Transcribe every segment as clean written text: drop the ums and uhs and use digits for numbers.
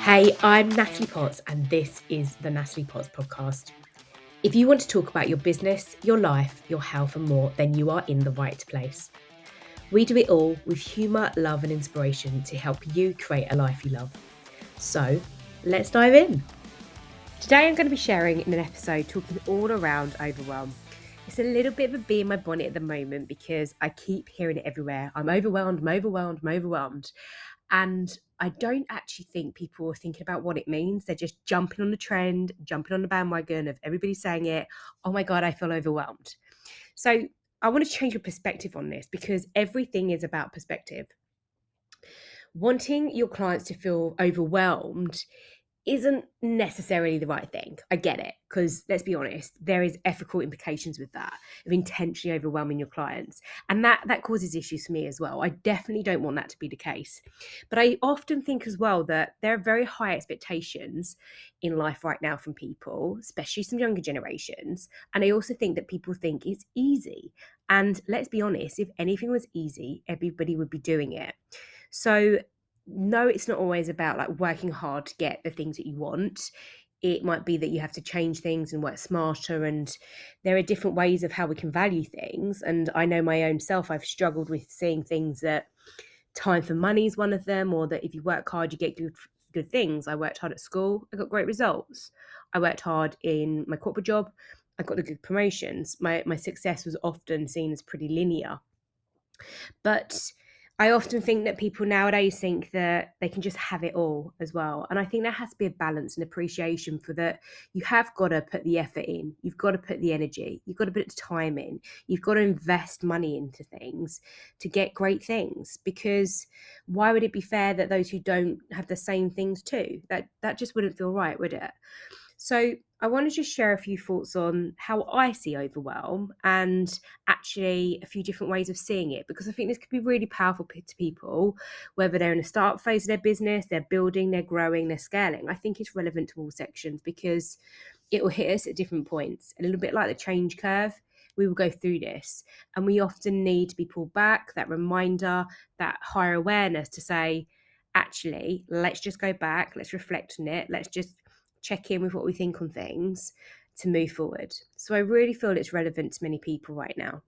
Hey, I'm Natalie Potts, and this is the Natalie Potts podcast. If you want to talk about your business, your life, your health, and more, then you are in the right place. We do it all with humour, love, and inspiration to help you create a life you love. So, let's dive in. Today, I'm going to be sharing in an episode talking all around overwhelm. It's a little bit of a bee in my bonnet at the moment because I keep hearing it everywhere. I'm overwhelmed, I'm overwhelmed, I'm overwhelmed. And I don't actually think people are thinking about what it means. They're just jumping on the trend, jumping on the bandwagon of everybody saying it. Oh my God, I feel overwhelmed. So I want to change your perspective on this because everything is about perspective. Wanting your clients to feel overwhelmed isn't necessarily the right thing. I get it, because let's be honest, there is ethical implications with that, of intentionally overwhelming your clients. And that causes issues for me as well. I definitely don't want that to be the case. But I often think as well that there are very high expectations in life right now from people, especially some younger generations. And I also think that people think it's easy. And let's be honest, if anything was easy, everybody would be doing it. So no, it's not always about like working hard to get the things that you want. It might be that you have to change things and work smarter, and there are different ways of how we can value things. And I know my own self, I've struggled with seeing things that time for money is one of them, or that if you work hard, you get good things. I worked hard at school, I got great results. I worked hard in my corporate job, I got the good promotions. My success was often seen as pretty linear. But I often think that people nowadays think that they can just have it all as well. And I think there has to be a balance and appreciation for that. You have got to put the effort in. You've got to put the energy. You've got to put the time in. You've got to invest money into things to get great things. Because why would it be fair that those who don't have the same things too? That just wouldn't feel right, would it? So I want to just share a few thoughts on how I see overwhelm and actually a few different ways of seeing it, because I think this could be really powerful to people, whether they're in a start phase of their business, they're building, they're growing, they're scaling. I think it's relevant to all sections because it will hit us at different points, a little bit like the change curve. We will go through this and we often need to be pulled back, that reminder, that higher awareness to say, actually, let's just go back, let's reflect on it, let's just check in with what we think on things to move forward. So I really feel it's relevant to many people right now.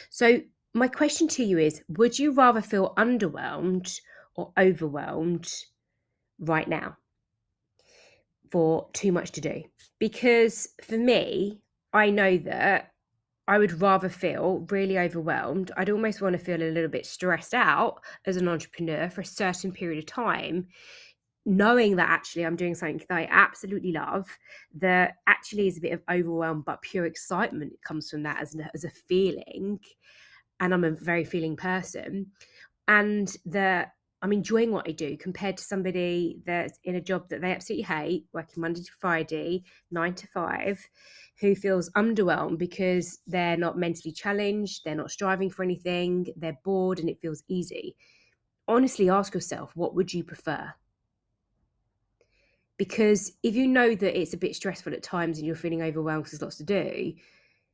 So my question to you is, would you rather feel underwhelmed or overwhelmed right now for too much to do? Because for me, I know that I would rather feel really overwhelmed. I'd almost want to feel a little bit stressed out as an entrepreneur for a certain period of time, knowing that actually I'm doing something that I absolutely love, that actually is a bit of overwhelm, but pure excitement comes from that as a feeling. And I'm a very feeling person. And that I'm enjoying what I do compared to somebody that's in a job that they absolutely hate, working Monday to Friday, 9 to 5, who feels underwhelmed because they're not mentally challenged, they're not striving for anything, they're bored and it feels easy. Honestly, ask yourself, what would you prefer? Because if you know that it's a bit stressful at times and you're feeling overwhelmed because there's lots to do,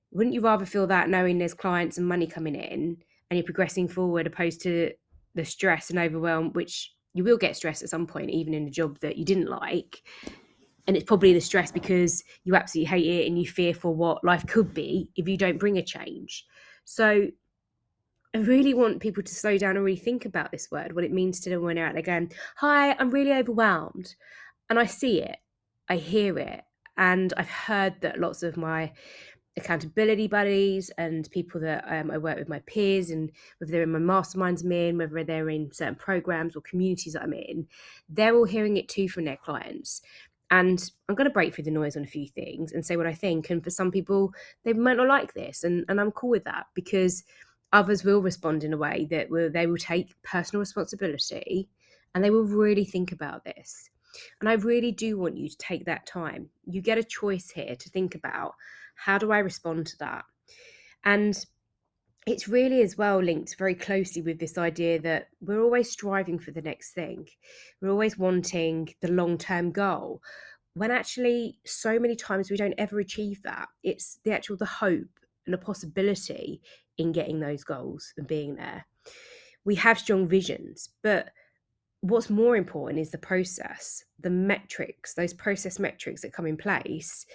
wouldn't you rather feel that knowing there's clients and money coming in and you're progressing forward, opposed to the stress and overwhelm, which you will get stressed at some point, even in a job that you didn't like. And it's probably the stress because you absolutely hate it and you fear for what life could be if you don't bring a change. So I really want people to slow down and really think about this word, what it means to them when they're out there going, hi, I'm really overwhelmed. And I see it, I hear it. And I've heard that lots of my accountability buddies and people that I work with, my peers, and whether they're in my masterminds I'm in, whether they're in certain programs or communities that I'm in, they're all hearing it too from their clients. And I'm going to break through the noise on a few things and say what I think. And for some people, they might not like this. And I'm cool with that, because others will respond in a way that they will take personal responsibility and they will really think about this. And I really do want you to take that time. You get a choice here to think about, how do I respond to that? And it's really as well linked very closely with this idea that we're always striving for the next thing. We're always wanting the long-term goal, when actually so many times we don't ever achieve that. It's the hope and the possibility in getting those goals and being there. We have strong visions, but what's more important is the process, the metrics, those process metrics that come in place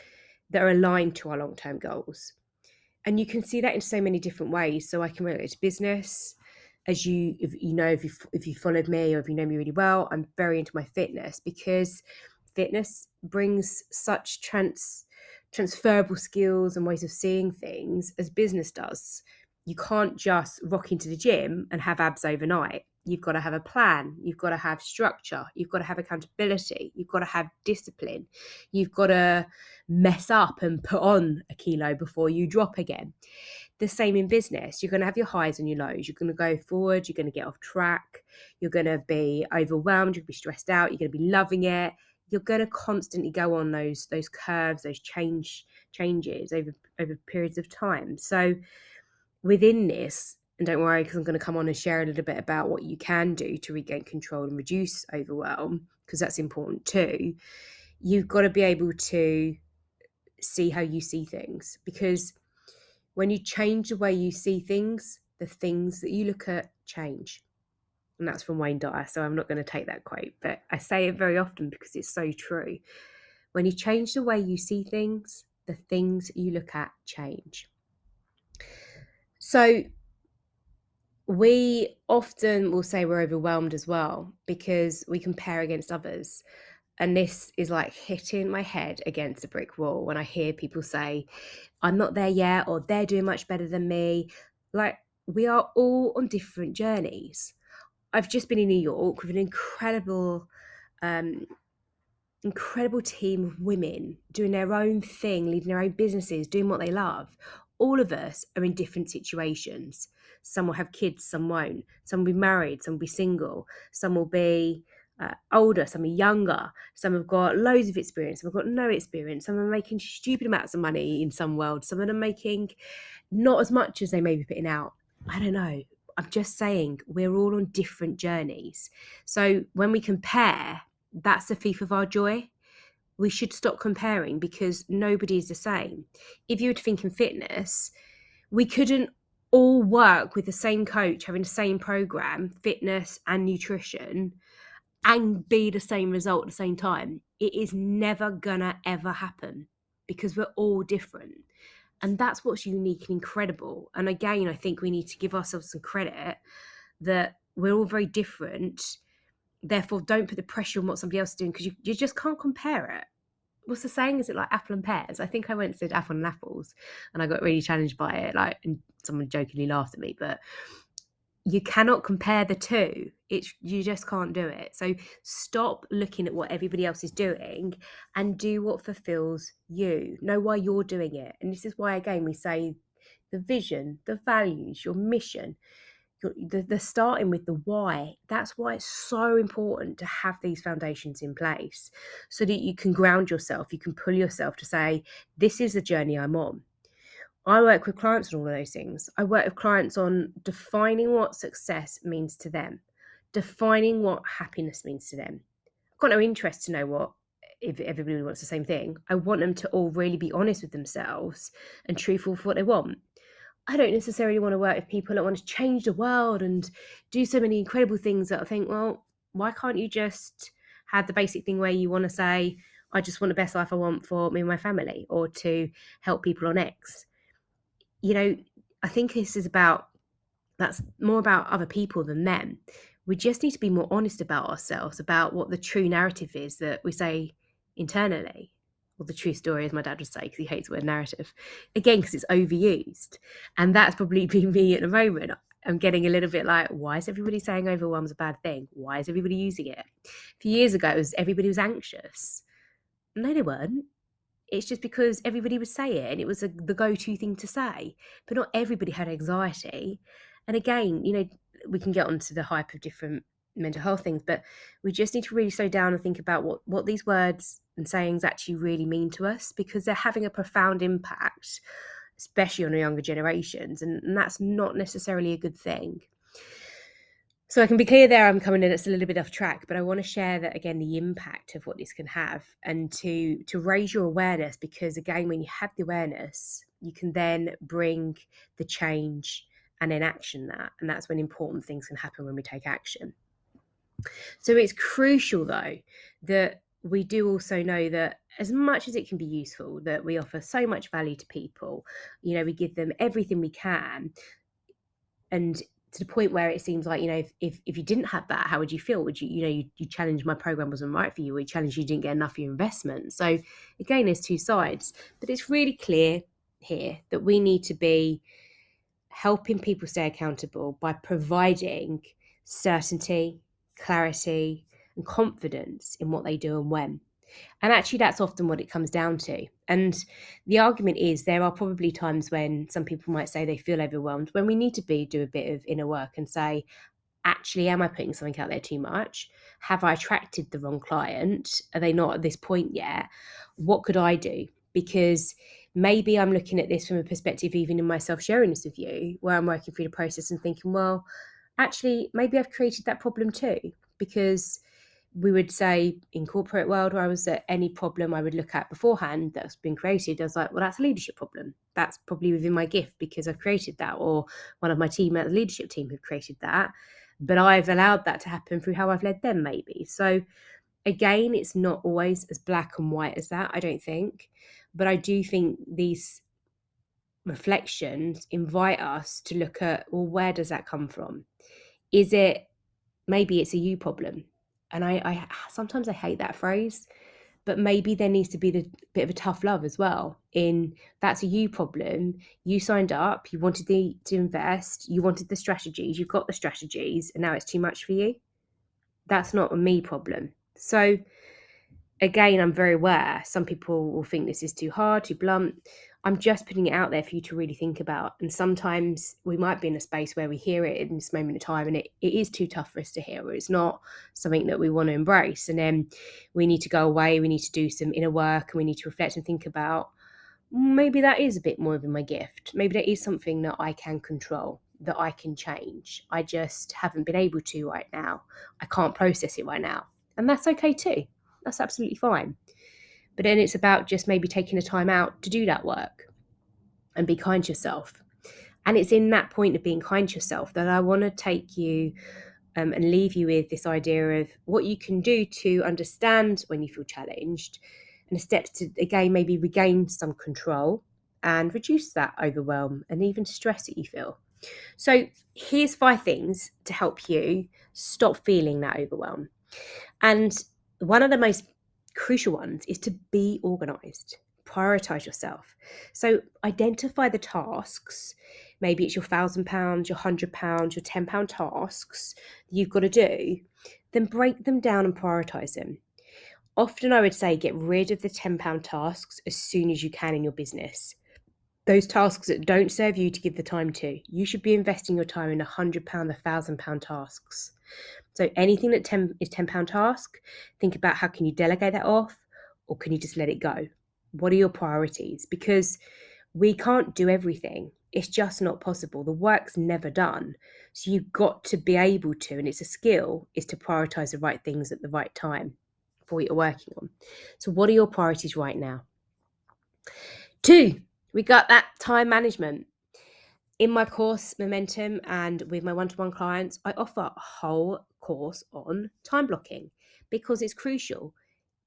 that are aligned to our long-term goals. And you can see that in so many different ways. So I can relate it to business. As if you followed me, or if you know me really well, I'm very into my fitness, because fitness brings such transferable skills and ways of seeing things as business does. You can't just rock into the gym and have abs overnight. You've got to have a plan. You've got to have structure. You've got to have accountability. You've got to have discipline. You've got to mess up and put on a kilo before you drop again. The same in business. You're going to have your highs and your lows. You're going to go forward. You're going to get off track. You're going to be overwhelmed. You're going to be stressed out. You're going to be loving it. You're going to constantly go on those curves, those changes over periods of time. So within this, and don't worry, because I'm going to come on and share a little bit about what you can do to regain control and reduce overwhelm, because that's important too. You've got to be able to see how you see things, because when you change the way you see things, the things that you look at change. And that's from Wayne Dyer, so I'm not going to take that quote, but I say it very often because it's so true. When you change the way you see things, the things you look at change. So we often will say we're overwhelmed as well, because we compare against others. And this is like hitting my head against a brick wall when I hear people say, I'm not there yet, or they're doing much better than me. Like, we are all on different journeys. I've just been in New York with an incredible team of women doing their own thing, leading their own businesses, doing what they love. All of us are in different situations. Some will have kids, some won't. Some will be married, some will be single. Some will be older, some are younger. Some have got loads of experience, some have got no experience. Some are making stupid amounts of money in some worlds. Some are making not as much as they may be putting out. I don't know. I'm just saying we're all on different journeys. So when we compare, that's the thief of our joy. We should stop comparing, because nobody is the same. If you were to think in fitness, we couldn't all work with the same coach, having the same program, fitness and nutrition, and be the same result at the same time. It is never gonna ever happen, because we're all different. And that's what's unique and incredible. And again, I think we need to give ourselves some credit that we're all very different. Therefore, don't put the pressure on what somebody else is doing, because you just can't compare it. What's the saying? Is it like apple and pears? I think I once said apple and apples, and I got really challenged by it. Like, and someone jokingly laughed at me, but you cannot compare the two. You just can't do it. So stop looking at what everybody else is doing and do what fulfills you. Know why you're doing it. And this is why, again, we say the vision, the values, your mission, the starting with the why. That's why it's so important to have these foundations in place, so that you can ground yourself. You can pull yourself to say, this is the journey I'm on. I work with clients on all of those things. I work with clients on defining what success means to them, defining what happiness means to them. I've got no interest to know what, if everybody wants the same thing. I want them to all really be honest with themselves and truthful for what they want. I don't necessarily want to work with people that want to change the world and do so many incredible things that I think, well, why can't you just have the basic thing where you want to say, I just want the best life I want for me and my family, or to help people on X? I think that's more about other people than them. We just need to be more honest about ourselves, about what the true narrative is that we say internally, or the true story, as my dad would say, because he hates the word narrative. Again, because it's overused. And that's probably been me at the moment. I'm getting a little bit like, why is everybody saying overwhelm's a bad thing? Why is everybody using it? A few years ago, everybody was anxious. No, they weren't. It's just because everybody would say it, and it was the go-to thing to say. But not everybody had anxiety. And again, we can get onto the hype of different mental health things, but we just need to really slow down and think about what these words and sayings actually really mean to us, because they're having a profound impact, especially on the younger generations, and that's not necessarily a good thing. So I can be clear there, I'm coming in, it's a little bit off track, but I want to share that, again, the impact of what this can have, and to raise your awareness, because again, when you have the awareness, you can then bring the change and then action that. And that's when important things can happen, when we take action. So it's crucial, though, that we do also know that as much as it can be useful, that we offer so much value to people, we give them everything we can, and to the point where it seems like, if you didn't have that, how would you feel? Would you challenge my program wasn't right for you, or you challenge you didn't get enough of your investment? So again, there's two sides, but it's really clear here that we need to be helping people stay accountable by providing certainty, clarity, and confidence in what they do and when. And actually, that's often what it comes down to. And the argument is there are probably times when some people might say they feel overwhelmed, when we need to do a bit of inner work and say, actually, am I putting something out there too much? Have I attracted the wrong client? Are they not at this point yet? What could I do? Because maybe I'm looking at this from a perspective, even in myself sharing this with you, where I'm working through the process and thinking, well, actually, maybe I've created that problem too. Because we would say in corporate world, where I was at, any problem I would look at beforehand that's been created, I was like, well, that's a leadership problem. That's probably within my gift because I've created that, or one of my team at the leadership team have created that. But I've allowed that to happen through how I've led them, maybe. So again, it's not always as black and white as that, I don't think. But I do think these reflections invite us to look at, well, where does that come from? Is it, maybe it's a you problem? And I sometimes I hate that phrase, but maybe there needs to be the bit of a tough love as well. In that's a you problem. You signed up, you wanted to invest, you wanted the strategies, you've got the strategies, and now it's too much for you. That's not a me problem. So again, I'm very aware some people will think this is too hard, too blunt. I'm just putting it out there for you to really think about. And sometimes we might be in a space where we hear it in this moment of time and it is too tough for us to hear, or it's not something that we want to embrace. And then we need to go away, we need to do some inner work, and we need to reflect and think about, maybe that is a bit more of my gift. Maybe that is something that I can control, that I can change. I just haven't been able to right now. I can't process it right now. And that's okay too. That's absolutely fine. But then it's about just maybe taking the time out to do that work and be kind to yourself. And it's in that point of being kind to yourself that I want to take you and leave you with this idea of what you can do to understand when you feel challenged, and the steps to, again, maybe regain some control and reduce that overwhelm and even stress that you feel. So here's 5 things to help you stop feeling that overwhelm. And one of the most crucial ones is to be organized. Prioritize yourself. So identify the tasks. Maybe it's your £1,000, your £100, your £10 tasks that you've got to do. Then break them down and prioritize them. Often I would say get rid of the £10 tasks as soon as you can in your business. Those tasks that don't serve you to give the time to. You should be investing your time in £100, £1,000 tasks. So anything that is £10 task, think about how can you delegate that off, or can you just let it go? What are your priorities? Because we can't do everything. It's just not possible. The work's never done. So you've got to be able to, and it's a skill, is to prioritize the right things at the right time for what you're working on. So what are your priorities right now? 2, we got that time management. In my course Momentum and with my one-to-one clients, I offer a whole course on time blocking because it's crucial.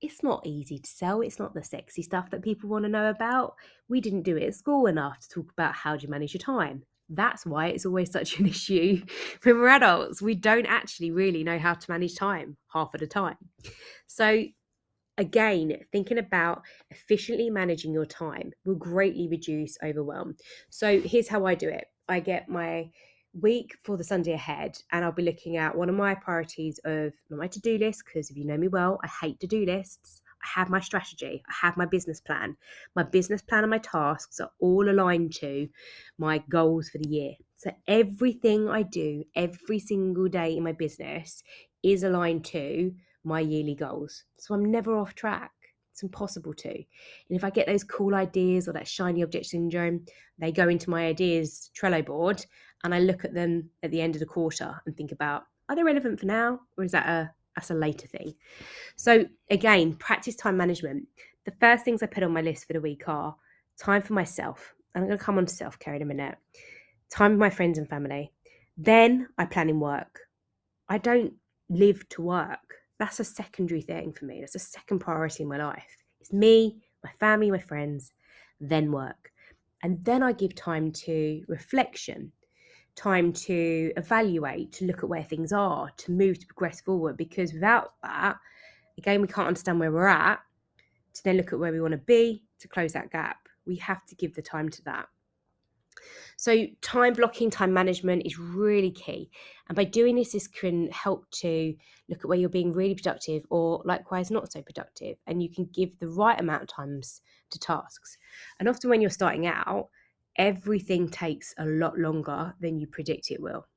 It's not easy to sell. It's not the sexy stuff that people want to know about. We didn't do it at school enough to talk about how do you manage your time. That's why it's always such an issue when we're adults. We don't actually really know how to manage time half of the time. So again, thinking about efficiently managing your time will greatly reduce overwhelm. So here's how I do it. I get my week for the Sunday ahead, and I'll be looking at one of my priorities of my to-do list, because if you know me well, I hate to-do lists. I have my strategy, I have my business plan. My business plan and my tasks are all aligned to my goals for the year. So everything I do every single day in my business is aligned to my yearly goals. So I'm never off track. It's impossible to. And if I get those cool ideas or that shiny object syndrome, they go into my ideas Trello board, and I look at them at the end of the quarter and think about, are they relevant for now, or is that's a later thing? So again, practice time management. The first things I put on my list for the week are time for myself. And I'm going to come on to self-care in a minute. Time with my friends and family. Then I plan in work. I don't live to work. That's a secondary thing for me. That's a second priority in my life. It's me, my family, my friends, then work. And then I give time to reflection, time to evaluate, to look at where things are, to move, to progress forward. Because without that, again, we can't understand where we're at, to then look at where we want to be, to close that gap. We have to give the time to that. So time blocking, time management is really key. And by doing this, this can help to look at where you're being really productive or likewise not so productive. And you can give the right amount of times to tasks. And often when you're starting out, everything takes a lot longer than you predict it will.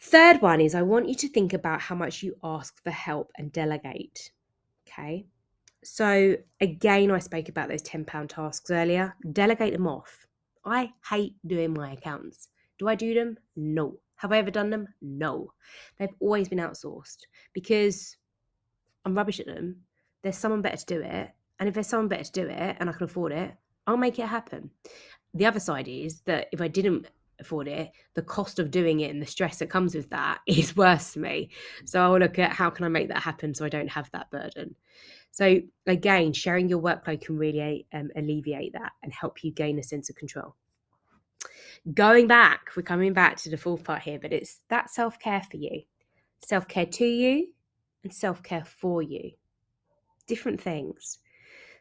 Third one is I want you to think about how much you ask for help and delegate. Okay. So again, I spoke about those £10 tasks earlier. Delegate them off. I hate doing my accounts. Do I do them? No. Have I ever done them? No. They've always been outsourced because I'm rubbish at them. There's someone better to do it. And if there's someone better to do it and I can afford it, I'll make it happen. The other side is that if I didn't afford it, the cost of doing it and the stress that comes with that is worse for me. So I'll look at how can I make that happen so I don't have that burden. So again, sharing your workload can really alleviate that and help you gain a sense of control. We're coming back to the fourth part here, but it's that self-care for you. Self-care to you and self-care for you. Different things.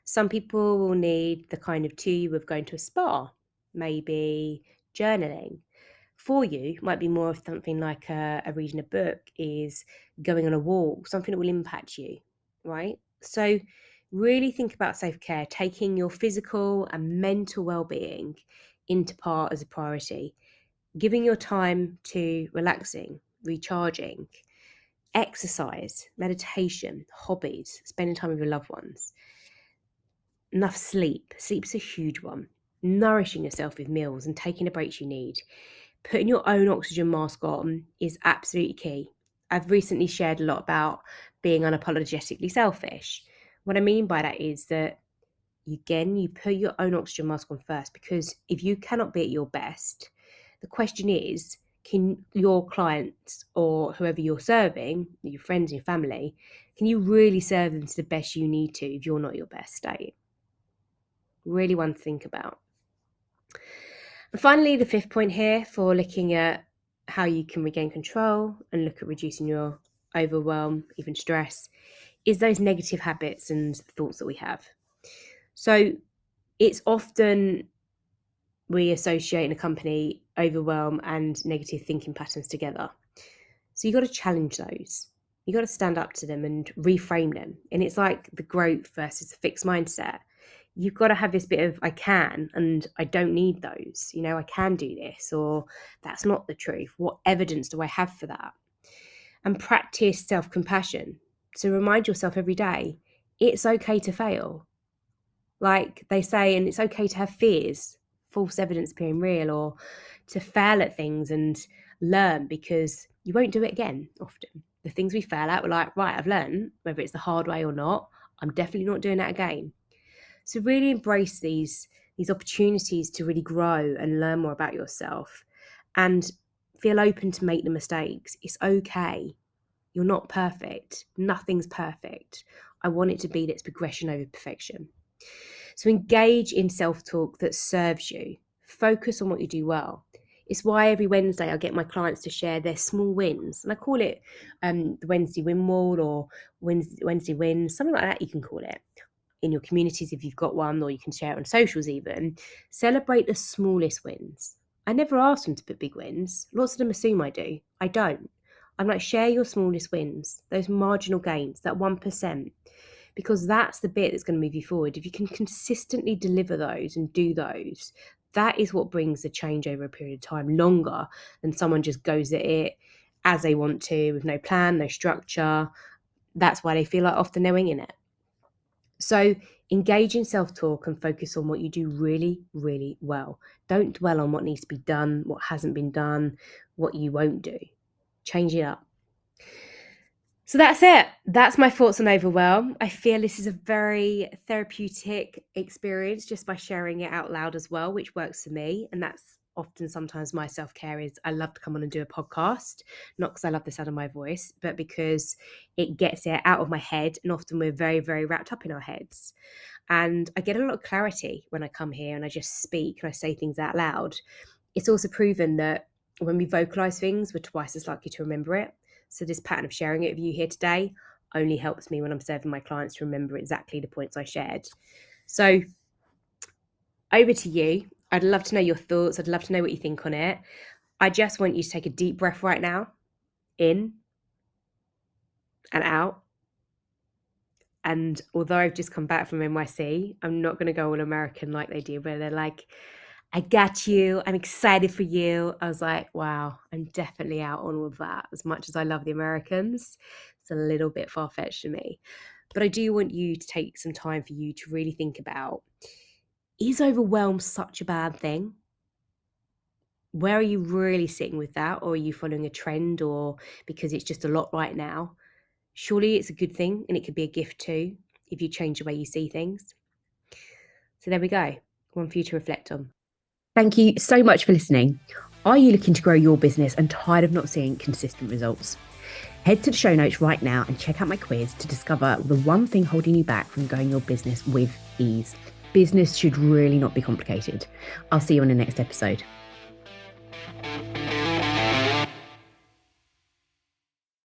Some people will need the kind of to you of going to a spa, maybe journaling. For you, might be more of something like reading a book, is going on a walk, something that will impact you, right? So really think about self-care, taking your physical and mental well-being into part as a priority, giving your time to relaxing, recharging, exercise, meditation, hobbies, spending time with your loved ones. Enough sleep. Sleep's a huge one. Nourishing yourself with meals and taking the breaks you need. Putting your own oxygen mask on is absolutely key. I've recently shared a lot about being unapologetically selfish. What I mean by that is that, again, you put your own oxygen mask on first, because if you cannot be at your best, the question is, can your clients or whoever you're serving, your friends, your family, can you really serve them to the best you need to if you're not your best state? Really one to think about. And finally, the fifth point here for looking at how you can regain control and look at reducing your overwhelm, even stress, is those negative habits and thoughts that we have. So it's often we associate in a company overwhelm and negative thinking patterns together. So you've got to challenge those. You've got to stand up to them and reframe them. And it's like the growth versus the fixed mindset. You've got to have this bit of I can and I don't need those. I can do this, or that's not the truth. What evidence do I have for that? And practice self-compassion. So remind yourself every day, it's okay to fail. Like they say, and it's okay to have fears, false evidence appearing real, or to fail at things and learn, because you won't do it again often. The things we fail at, we're like, right, I've learned, whether it's the hard way or not, I'm definitely not doing that again. So really embrace these opportunities to really grow and learn more about yourself and feel open to make the mistakes. It's okay. You're not perfect. Nothing's perfect. I want it to be that's progression over perfection. So engage in self-talk that serves you. Focus on what you do well. It's why every Wednesday I get my clients to share their small wins. And I call it the Wednesday win wall, or Wednesday wins, something like that you can call it. In your communities if you've got one, or you can share it on socials even. Celebrate the smallest wins. I never ask them to put big wins. Lots of them assume I do. I don't. I'm like, share your smallest wins, those marginal gains, that 1%, because that's the bit that's going to move you forward. If you can consistently deliver those and do those, that is what brings the change over a period of time, longer than someone just goes at it as they want to with no plan, no structure. That's why they feel like often they're winging it. So engage in self-talk and focus on what you do really, really well. Don't dwell on what needs to be done, what hasn't been done, what you won't do. Change it up. So that's it. That's my thoughts on overwhelm. I feel this is a very therapeutic experience just by sharing it out loud as well, which works for me. And that's often sometimes my self-care is I love to come on and do a podcast, not because I love the sound of my voice, but because it gets it out of my head. And often we're very, very wrapped up in our heads. And I get a lot of clarity when I come here and I just speak and I say things out loud. It's also proven that when we vocalize things, we're twice as likely to remember it. So this pattern of sharing it with you here today only helps me when I'm serving my clients to remember exactly the points I shared. So over to you. I'd love to know your thoughts. I'd love to know what you think on it. I just want you to take a deep breath right now, in and out. And although I've just come back from NYC, I'm not going to go all American like they do, where they're like, I got you, I'm excited for you. I was like, wow, I'm definitely out on all of that. As much as I love the Americans, it's a little bit far-fetched for me. But I do want you to take some time for you to really think about, is overwhelm such a bad thing? Where are you really sitting with that? Or are you following a trend, or because it's just a lot right now? Surely it's a good thing, and it could be a gift too if you change the way you see things. So there we go. One for you to reflect on. Thank you so much for listening. Are you looking to grow your business and tired of not seeing consistent results? Head to the show notes right now and check out my quiz to discover the one thing holding you back from growing your business with ease. Business should really not be complicated. I'll see you on the next episode.